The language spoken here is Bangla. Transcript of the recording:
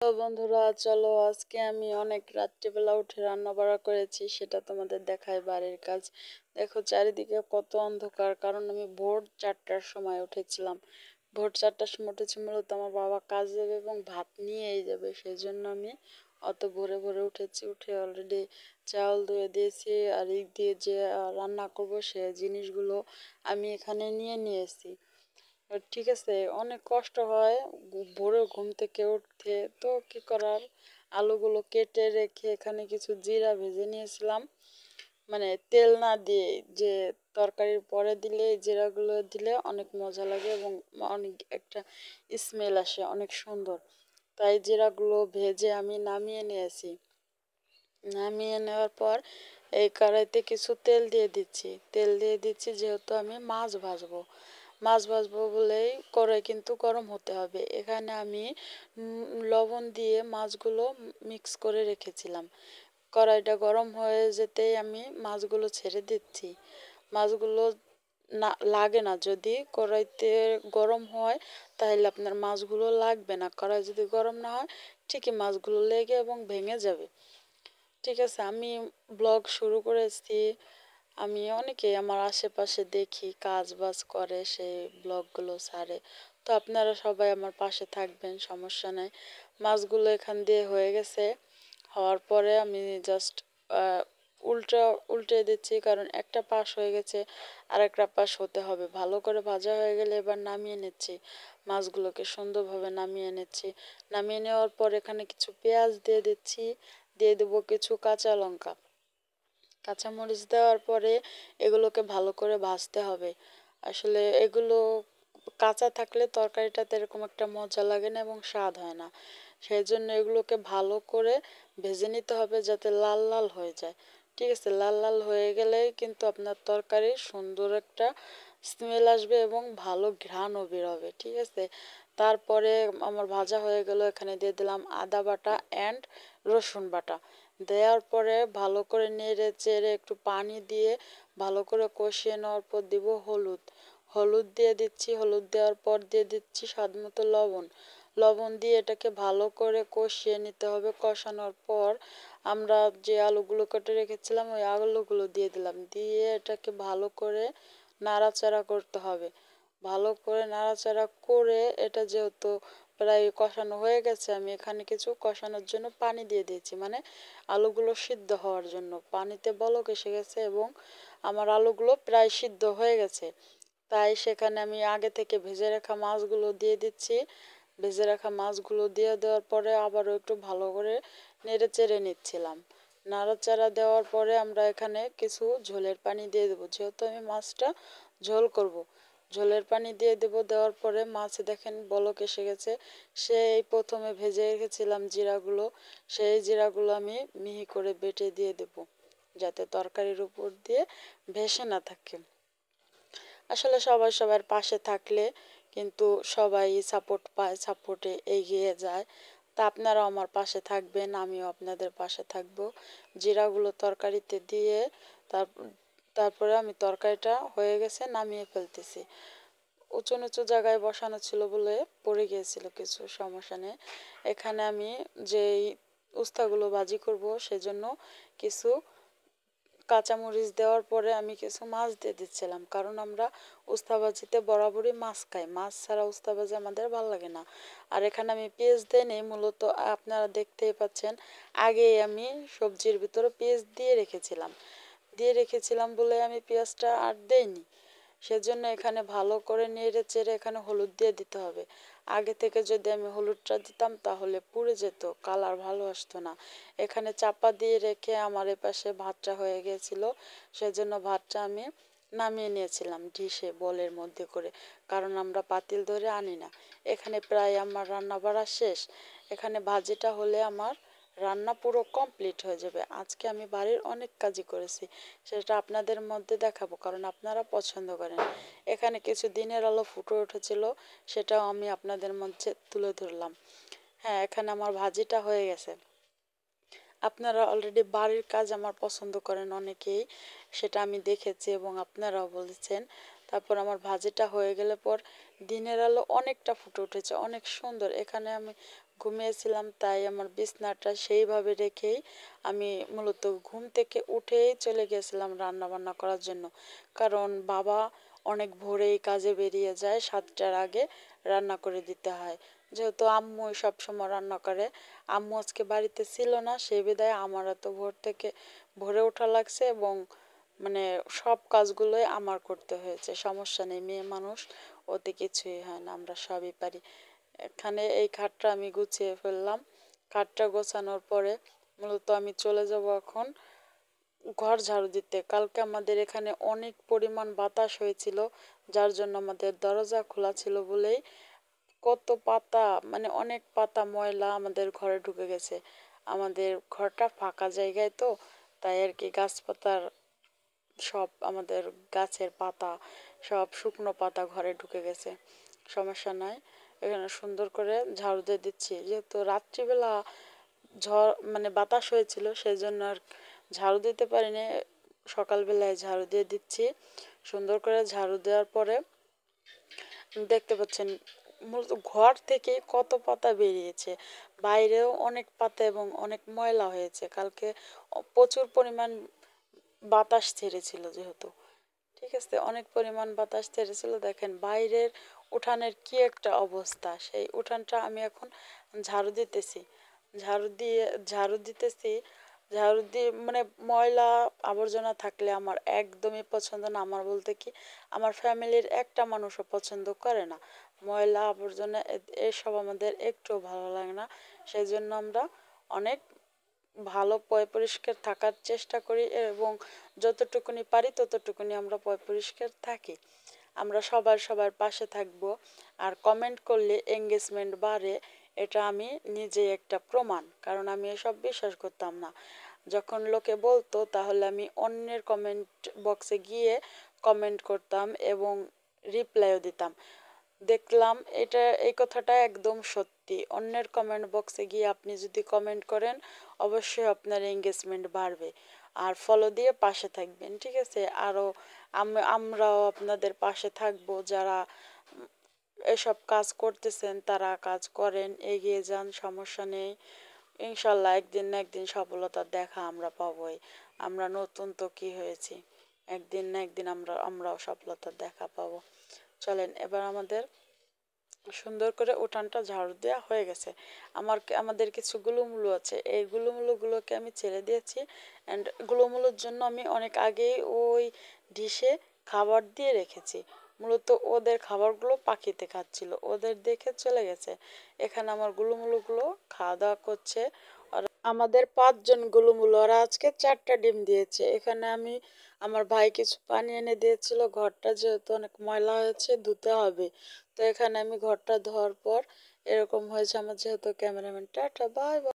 তো বন্ধুরা, চলো আজকে আমি অনেক রাত্রিবেলা উঠে রান্না বাড়া করেছি, সেটা তোমাদের দেখাই। বাড়ির কাজ দেখো, চারিদিকে কত অন্ধকার, কারণ আমি ভোর 4টার সময় উঠেছিলাম। ভোর 4টার সময় উঠেছি, মূলত আমার বাবা কাজ যাবে এবং ভাত নিয়েই যাবে, সেই জন্য আমি অত ভোরে ভোরে উঠেছি। উঠে অলরেডি চাউল ধুয়ে দিয়েছি, আর এই দিয়ে যে রান্না করব সে জিনিসগুলো আমি এখানে নিয়ে নিয়েছি। ঠিক আছে, অনেক কষ্ট হয় ভোরে ঘুম থেকে উঠতে, তো কি করার। আলুগুলো কেটে রেখে এখানে কিছু জিরা ভেজে নিয়েছিলাম, মানে তেল না দিয়ে, যে তরকারির পরে দিলে এই জিরাগুলো দিলে অনেক মজা লাগে এবং অনেক একটা স্মেল আসে, অনেক সুন্দর। তাই জিরাগুলো ভেজে আমি নামিয়ে নিয়েছি। নামিয়ে নেওয়ার পর এই কড়াইতে কিছু তেল দিয়ে দিচ্ছি, যেহেতু আমি মাছ ভাজবো বলেই কড়াই কিন্তু গরম হতে হবে। এখানে আমি লবণ দিয়ে মাছগুলো মিক্স করে রেখেছিলাম। কড়াইটা গরম হয়ে যেতেই আমি মাছগুলো ছেড়ে দিচ্ছি। মাছগুলো না লাগে না, যদি কড়াইতে গরম হয় তাহলে আপনার মাছগুলো লাগবে না। কড়াই যদি গরম না হয় ঠিকই মাছগুলো লেগে এবং ভেঙে যাবে। ঠিক আছে, আমি ব্লগ শুরু করেছি। আমি অনেকেই আমার আশেপাশে দেখি কাজ বাজ করে, সেই ব্লগগুলো ছাড়ে। তো আপনারা সবাই আমার পাশে থাকবেন, সমস্যা নাই। মাছগুলো এখান দিয়ে হয়ে গেছে। হওয়ার পরে আমি জাস্ট উল্টা উল্টে দিচ্ছি, কারণ একটা পাশ হয়ে গেছে, আর একটা পাশ হতে হবে। ভালো করে ভাজা হয়ে গেলে এবার নামিয়ে নিচ্ছি, মাছগুলোকে সুন্দরভাবে নামিয়ে নিচ্ছি। নামিয়ে নেওয়ার পর এখানে কিছু পেঁয়াজ দিয়ে দিচ্ছি, দিয়ে দেবো কিছু কাঁচা লঙ্কা। কাঁচামরিচ দেওয়ার পরে এগুলোকে ভালো করে ভাজতে হবে। আসলে এগুলো কাঁচা থাকলে তরকারিটাতে এরকম একটা মজা লাগে না এবং স্বাদ হয় না। সেই জন্য এগুলোকে ভালো করে ভেজে নিতে হবে, যাতে লাল লাল হয়ে যায়। ঠিক আছে, লাল লাল হয়ে গেলেই কিন্তু আপনার তরকারির সুন্দর একটা স্মেল আসবে এবং ভালো ঘ্রাণও বেরোবে। ঠিক আছে, তারপরে আমার ভাজা হয়ে গেল, এখানে দিয়ে দিলাম আদা বাটা অ্যান্ড রসুন বাটা। দেওয়ার পরে ভালো করে নেড়ে চেড়ে একটু পানি দিয়ে ভালো করে কষিয়ে নেওয়ার পর দিব হলুদ। হলুদ দিয়ে দিচ্ছি, হলুদ দেওয়ার পর দিয়ে দিচ্ছি স্বাদ মতো লবণ। লবণ দিয়ে এটাকে ভালো করে কষিয়ে নিতে হবে। কষানোর পর আমরা যে আলুগুলো কেটে রেখেছিলাম ওই আলুগুলো দিয়ে দিলাম, দিয়ে এটাকে ভালো করে নাড়াচাড়া করতে হবে। ভালো করে নাড়াচাড়া করে এটা যেহেতু প্রায় কষানো হয়ে গেছে, আমি এখানে কিছু কষানোর জন্য পানি দিয়ে দিয়েছি, মানে আলুগুলো সিদ্ধ হওয়ার জন্য। পানিতে বলক এসে গেছে এবং আমার আলুগুলো প্রায় সিদ্ধ হয়ে গেছে। তাই সেখানে আমি আগে থেকে ভেজে রাখা মাছগুলো দিয়ে দিচ্ছি। ভেজে রাখা মাছগুলো দিয়ে দেওয়ার পরে আবারও একটু ভালো করে নেড়ে চেড়ে নিচ্ছিলাম। নাড়াচাড়া দেওয়ার পরে আমরা এখানে কিছু ঝোলের পানি দিয়ে দেবো, যেহেতু আমি মাছটা ঝোল করব। ঝোলের পানি দিয়ে দেব। দেওয়ার পরে মাছ দেখেন বলক এসে গেছে। সেই প্রথমে ভেজে রেখেছিলাম জিরাগুলো, সেই জিরাগুলো আমি মিহি করে বেটে দিয়ে দেব, যাতে তরকারির উপর দিয়ে ভেসে না থাকে। আসলে সবাই সবার পাশে থাকলে কিন্তু সবাই সাপোর্ট পায়, সাপোর্টে এগিয়ে যায়। তা আপনারাও আমার পাশে থাকবেন, আমিও আপনাদের পাশে থাকবো। জিরাগুলো তরকারিতে দিয়ে তার তারপরে আমি তরকারিটা হয়ে গেছে নামিয়ে ফেলতেছি। উঁচু নিচু জায়গায় বসানো ছিল বলে পড়ে গিয়েছিল, কিছু সমস্যা নেই। এখানে আমি যেই উস্তাগুলো ভাজি করব সেজন্য কিছু কাঁচামরিচ দেওয়ার পরে আমি কিছু মাছ দিয়ে দিচ্ছিলাম, কারণ আমরা উস্তা ভাজিতে বরাবরই মাছ খাই, মাছ ছাড়া উস্তা ভাজি আমাদের ভালো লাগে না। আর এখানে আমি পেঁয়াজ দিই নি, মূলত আপনারা দেখতেই পাচ্ছেন আগেই আমি সবজির ভিতরে পেঁয়াজ দিয়ে রেখেছিলাম বলে আমি পেঁয়াজটা আর দেইনি। সেজন্য এখানে ভালো করে নেড়ে চেড়ে এখানে হলুদ দিয়ে দিতে হবে। আগে থেকে যদি আমি হলুদটা দিতাম তাহলে পুড়ে যেত, কালার ভালো আসতো না। এখানে চাপা দিয়ে রেখে আমার এপাশে ভাতটা হয়ে গিয়েছিল, সেজন্য ভাতটা আমি নামিয়ে নিয়েছিলাম ডিশে বলের মধ্যে করে, কারণ আমরা পাতিল ধরে আনি না। এখানে প্রায় আমার রান্না বাড়া শেষ। এখানে ভাজিটা হলে আমার রান্না পুরো কমপ্লিট হয়ে যাবে। আজকে আমি বাড়ির অনেক কাজই করেছি, সেটা আপনাদের মধ্যে দেখাবো, কারণ আপনারা পছন্দ করেন। এখানে কিছু দিনের আলো ফুটে উঠেছিল, সেটাও আমি আপনাদের মধ্যে তুলে ধরলাম। হ্যাঁ, এখানে আমার ভাজিটা হয়ে গেছে। আপনারা অলরেডি বাড়ির কাজ আমার পছন্দ করেন অনেকেই, সেটা আমি দেখেছি এবং আপনারাও বলেছেন। তারপর আমার ভাজিটা হয়ে গেলে পর দিনের আলো অনেকটা ফুটে উঠেছে, অনেক সুন্দর। এখানে আমি ঘুমিয়েছিলাম, তাই আমার বিছনাটা সেইভাবে রেখেই আমি মূলত ঘুম থেকে উঠেই চলে গেছিলাম রান্না বান্না করার জন্য। কারণ বাবা অনেক ভোরেই কাজে বেরিয়ে যায়, 7টার আগে রান্না করে দিতে হয়। যেহেতু আম্মু সবসময় রান্না করে, আম্মু আজকে বাড়িতে ছিল না, সেই বিধায় আমার এত ভোর থেকে ভোরে ওঠা লাগছে এবং মানে সব কাজগুলোই আমার করতে হয়েছে। সমস্যা নেই, মেয়ে মানুষ, ওতে কিছুই হয় না, আমরা সবই পারি। এখানে এই খাটটা আমি গুছিয়ে ফেললাম। খাটটা গোছানোর পরে মূলত আমি চলে যাব এখন ঘর ঝাড়ু দিতে। কালকে আমাদের এখানে অনেক পরিমাণ বাতাস হয়েছিল, যার জন্য আমাদের দরজা খোলা ছিল বলেই কত পাতা, মানে অনেক পাতা ময়লা আমাদের ঘরে ঢুকে গেছে। আমাদের ঘরটা ফাঁকা জায়গায় তো, তাই আর কি গাছপাতার সব আমাদের গাছের পাতা, সব শুকনো পাতা ঘরে ঢুকে গেছে। সমস্যা নাই, এখানে সুন্দর করে ঝাড়ু দিয়ে দিচ্ছি। যেহেতু রাত্রিবেলা ঝড় মানে বাতাস হয়েছিল, সেই জন্য আর ঝাড়ু দিতে পারিনি, সকালবেলায় ঝাড়ু দিয়ে দিচ্ছি। সুন্দর করে ঝাড়ু দেওয়ার পরে দেখতে পাচ্ছেন মূলত ঘর থেকে কত পাতা বেরিয়েছে, বাইরেও অনেক পাতা এবং অনেক ময়লা হয়েছে। কালকে প্রচুর পরিমাণ বাতাস ছেড়েছিল, যেহেতু ঠিক আছে অনেক পরিমাণ বাতাস ছেড়েছিল। দেখেন বাইরের উঠানের কি একটা অবস্থা, সেই উঠানটা আমি এখন ঝাড়ু দিতেছি। ঝাড়ু দিয়ে ঝাড়ু দিতেছি, ঝাড়ু দিয়ে মানে ময়লা আবর্জনা থাকলে আমার একদমই পছন্দ না। আমার বলতে কি, আমার ফ্যামিলির একটা মানুষও পছন্দ করে না ময়লা আবর্জনা, এসব আমাদের একটু ভালো লাগে না। সেই জন্য আমরা অনেক ভালো পরিষ্কার থাকার চেষ্টা করি এবং যতটুকুনি পারি ততটুকুনি আমরা পরিষ্কার থাকি। আমরা সবার পাশে থাকব, আর কমেন্ট করলে এঙ্গেজমেন্ট বাড়ে, এটা আমি নিজেই একটা প্রমাণ। কারণ আমি এসব বিশ্বাস করতাম না, যখন লোকে বলতো তাহলে আমি অন্যের কমেন্ট বক্সে গিয়ে কমেন্ট করতাম এবং রিপ্লাইও দিতাম। দেখলাম এই কথাটা একদম সত্যি। অন্যের কমেন্ট বক্সে গিয়ে আপনি যদি কমেন্ট করেন, অবশ্যই আপনার এঙ্গেজমেন্ট বাড়বে। আর ফলো দিয়ে পাশে থাকবেন, ঠিক আছে? আরও আমরাও আপনাদের পাশে থাকবো। যারা এসব কাজ করতেছেন তারা কাজ করেন, এগিয়ে যান, সমস্যা নেই। ইনশাল্লাহ একদিন না একদিন সফলতার দেখা আমরা পাবোই। আমরা নতুন তো কি হয়েছি, একদিন না একদিন আমরাও সফলতার দেখা পাবো। চলেন, এবার আমাদের সুন্দর করে উঠানটা ঝাড়ু দেওয়া হয়ে গেছে। আমাদের কিছু গুলুমুলু আছে, এই গুলুমুলুগুলোকে আমি ছেড়ে দিয়েছি। অ্যান্ড গুলুমুলুর জন্য আমি অনেক আগেই ওই ডিশে খাবার দিয়ে রেখেছি। মূলত ওদের খাবারগুলো পাখিতে খাচ্ছিল, ওদের দেখে চলে গেছে। এখানে আমার গুলুমুলুগুলো খাওয়া দাওয়া করছে। আর আমাদের 5 জন গুলুমুলু, ওরা আজকে 4টা ডিম দিয়েছে। এখানে আমি আমার ভাই কিছু পানি এনে দিয়েছিল, ঘরটা যেহেতু অনেক ময়লা হয়েছে ধুতে হবে। তো এখানে আমি ঘরটা ধোয়ার পর এরকম হয়েছে আমার, যেহেতু ক্যামেরাম্যান। Tata, bye bye.